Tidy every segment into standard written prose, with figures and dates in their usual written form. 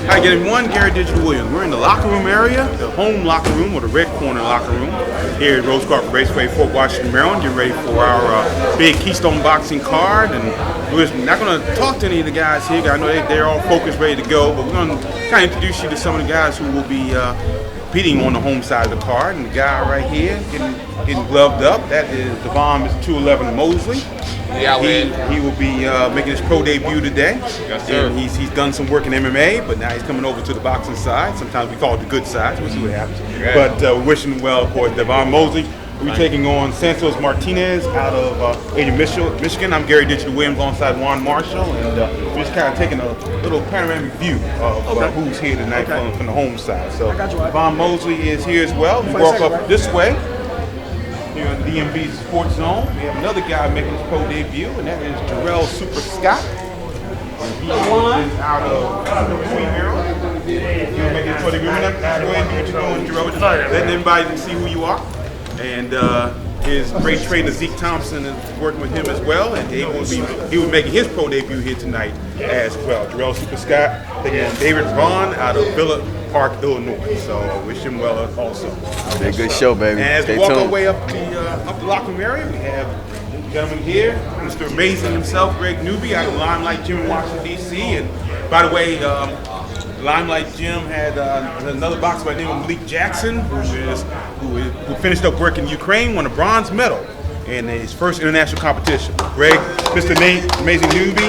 Hi, getting one, Gary Digital Williams. We're in the locker room area, the home locker room, or the red corner locker room, here at Rosecroft Raceway, Fort Washington, Maryland. Getting ready for our big Keystone boxing card. And we're not going to talk to any of the guys here. I know they're all focused, ready to go, but we're going to kind of introduce you to some of the guys who will be competing on the home side of the card. And the guy right here, getting gloved up, that is Devon, Mr. 211 Mosley. He will be making his pro debut today. Yes, sir. And he's done some work in MMA, but now he's coming over to the boxing side. Sometimes we call it the good side. So we'll see what happens. Yeah. But we're wishing him well, of course. Devon Mosley will be taking on Santos Martinez out of Adrian, Michigan. I'm Gary Digital Williams alongside Juan Marshall, and we're just kind of taking a little panoramic view of who's here tonight from the home side. So Devon Mosley is here as well. We walk up this way. Here in the DMV Sports Zone, we have another guy making his pro debut, and that is Jarrell Super Scott. And he is out of Sweet Maryland. You're making his pro debut. Go ahead and do what you're doing, Jarrell. Just letting everybody see who you are. And his great trainer Zeke Thompson is working with him as well, and he will be making his pro debut here tonight as well. Jarrell Super Scott taking on David Vaughn out of Villa Park, Illinois. So wish him well also. Be a good show, baby. And as Stay we walk tuned. our way up the locker room area, we have a gentleman here, Mr. Amazing himself, Greg Newby, out of Limelight Gym in Washington, D.C. And by the way, Limelight Gym had another boxer by the name of Malik Jackson, who finished up work in Ukraine, won a bronze medal in his first international competition. Greg, Mr. Nate, Amazing Newby,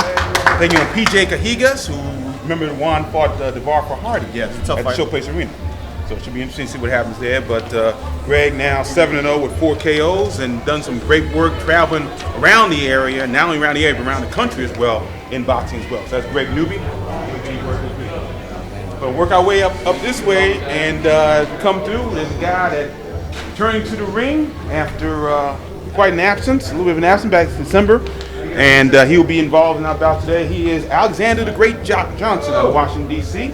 taking on PJ Cahigas, who remember Juan fought DeVar Farhadi at the Showplace Arena. So it should be interesting to see what happens there. But Greg now 7-0 with 4 KOs and done some great work traveling around the area, not only around the area, but around the country as well in boxing as well. So that's Greg Newby. We'll work our way up this way and come through. There's a guy that returning to the ring after quite an absence, a little bit of an absence back in December. And he will be involved in our bout today. He is Alexander the Great Johnson out of Washington, D.C.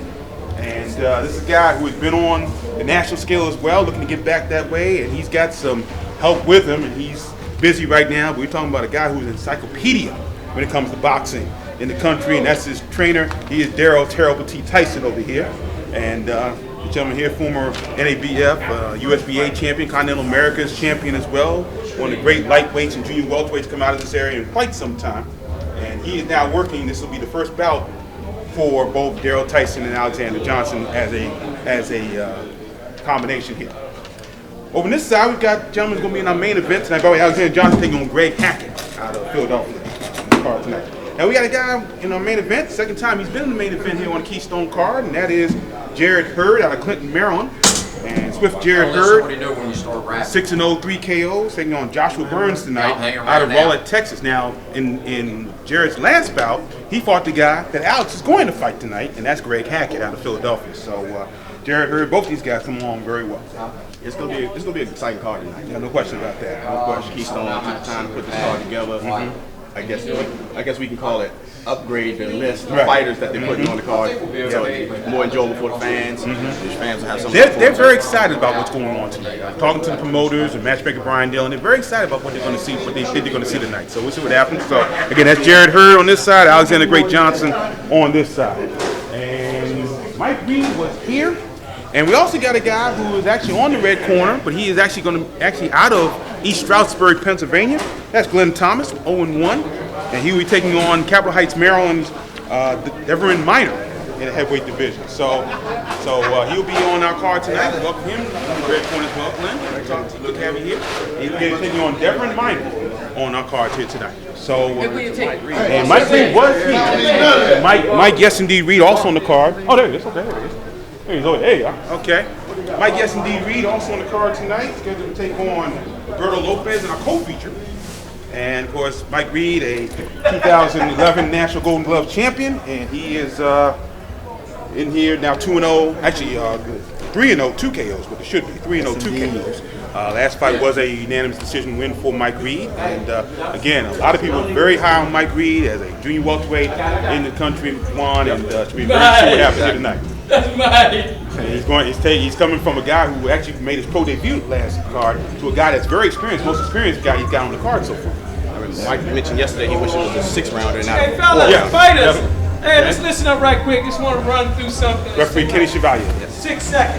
And this is a guy who has been on the national scale as well, looking to get back that way. And he's got some help with him, and he's busy right now. But we're talking about a guy who's an encyclopedia when it comes to boxing in the country, and that's his trainer. He is Daryl Terrible T. Tyson over here. And the gentleman here, former NABF, USBA champion, Continental Americas champion as well. One of the great lightweights and junior welterweights to come out of this area in quite some time. And he is now working. This will be the first bout for both Daryl Tyson and Alexander Johnson as a combination here. Over on this side, we've got gentlemen going to be in our main event tonight. By the way, Alexander Johnson taking on Greg Hackett out of Philadelphia on the card tonight. Now we got a guy in our main event, second time he's been in the main event here on the Keystone card, and that is Jared Hurd out of Clinton, Maryland. And Swift Jared Hurd, 6-0, 3 KOs, taking on Joshua Burns tonight out of Raleigh, Texas. Now, in Jared's last bout, he fought the guy that Alex is going to fight tonight, and that's Greg Hackett out of Philadelphia. So Jared Hurd, both these guys come along very well. It's gonna be an exciting card tonight. Yeah, no question about that. No question. Keystone took the time to put this card together. I guess we can call it upgrade the list of fighters that they're putting on the card. So it's more enjoyable for the fans. The fans will have something. They're very excited about what's going on tonight. Talking to the promoters and matchmaker Brian Dillon, they're very excited about what they're going to see, what they think they're going to see tonight. So we'll see what happens. So again, that's Jared Hurd on this side, Alexander Great Johnson on this side, and Mike Reed was here. And we also got a guy who is actually on the red corner, but he is actually out of East Stroudsburg, Pennsylvania. That's Glenn Thomas, 0-1, and he will be taking on Capitol Heights, Maryland's Deverin Minor in the heavyweight division. So he'll be on our card tonight. We welcome him on the red corner as well, Glenn. Look to have you here. He'll be taking on Deverin Minor on our card here tonight. So and Mike Reed was here. Mike, yes indeed, Reed also on the card. Oh, there it is. Okay, there it is. Hey, okay. Mike Yes Indeed Reed also on the card tonight, scheduled to take on Roberto Lopez in our co-feature. And of course, Mike Reed, a 2011 National Golden Glove champion, and he is in here now 2-0, actually 3-0, 2 KOs, but it should be 3-0, 2 KOs. Last fight was a unanimous decision win for Mike Reed, and again, a lot of people are very high on Mike Reed as a junior welterweight in the country, Juan, and should be very sure what happens here tonight. That's right. He's coming from a guy who actually made his pro debut last card to a guy that's very experienced, most experienced guy he's got on the card so far. Mike mentioned yesterday he wished it was a 6-rounder and not Hey, a 4. fellas, fighters. Hey, Let's listen up right quick. Just want to run through something. Referee Kenny Chevalier. 6 seconds.